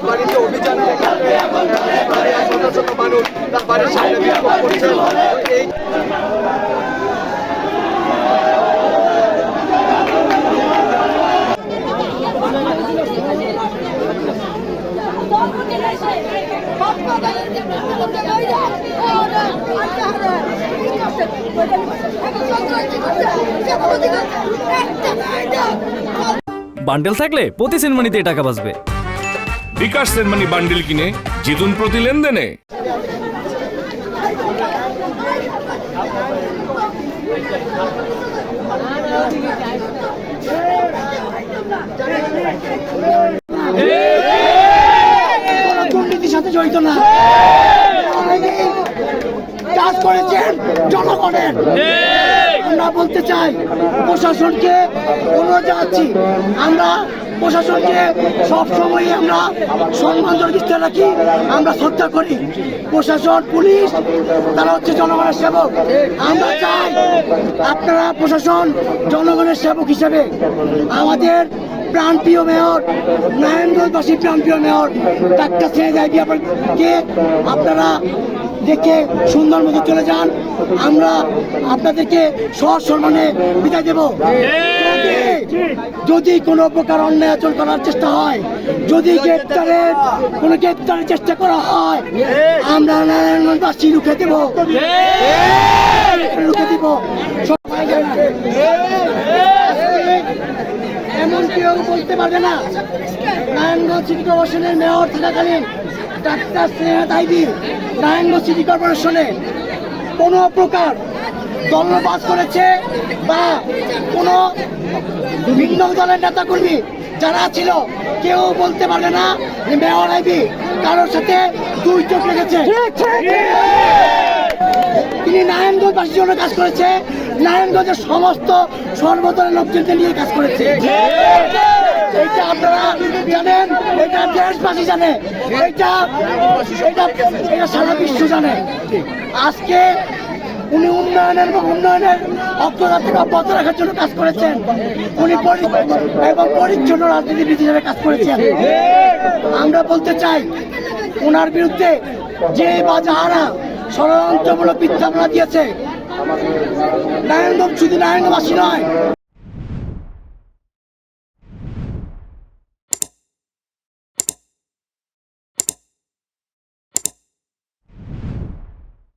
বাড়িতে অভিযান শত শত মানুষ তার বাড়ির সামনে বিক্ষোভ করছে। এই বান্ডেল থাকলে প্রতি সেনমানিতে টাকা বাঁচবে। বিকাশ সেনমানি বান্ডেল কিনে জিতুন প্রতি লেনদেনে। দুর্নীতির সাথে জড়িত না, কাজ করেছেন জনগণের। আমরা বলতে চাই প্রশাসনকে অনুরোধ জানাচ্ছি, আমরা প্রশাসনকে সবসময় আমরা সম্মান দৃষ্টিতে রাখি, আমরা শ্রদ্ধা করি। প্রশাসন পুলিশ তারা হচ্ছে জনগণের সেবক। আমরা চাই আপনারা প্রশাসন জনগণের সেবক হিসেবে আমাদের প্রাণপ্রিয় মেয়র, নারায়ণগঞ্জবাসীর প্রাণপ্রিয় মেয়র ডাক্তার সিরাজ কে আপনারা দেখে সুন্দর মতো চলে যান। আমরা আপনাদেরকে সৎ সম্মানে বিদায় দেব। যদি কোনো প্রকার অন্যায় আচরণ করার চেষ্টা হয়, যদি গ্রেপ্তারের চেষ্টা করা হয়, আমরা নারায়ণগঞ্জবাসী রুখে দেব। এমন কেউ বলতে পারবে না নারায়ণগঞ্জ সিটি কর্পোরেশনের মেয়র থাকাকালীন ডাক্তার স্নেহা আইবি নারায়ণগঞ্জ সিটি কর্পোরেশনে কোনো প্রকার দলবাজ করেছে বা কোনো ভিন্ন দলের নেতাকর্মী যারা ছিল কেউ বলতে পারবে না যে মেয়র আইবি কারোর সাথে দুই চোখ লেগেছে। তিনি নারায়ণগঞ্জবাসীর জন্য কাজ করেছে, নারায়ণগঞ্জের সমস্ত সর্বদলের লোকজনকে নিয়ে কাজ করেছে। এইটা আপনারা জানেন, এটা দেশবাসী জানে, এটা সারা বিশ্ব জানে। আজকে উনি উন্নয়নের অগ্রগতিকে অব্যাহত রাখার জন্য কাজ করেছেন। উনি এবং পরিচ্ছন্ন রাজনীতিবিদ হিসেবে কাজ করেছেন। আমরা বলতে চাই ওনার বিরুদ্ধে যে বা যাহারা ষড়যন্ত্রমূলক মিথ্যা মামলা দিয়েছে, শুধু নারায়ণগঞ্জবাসী নয়,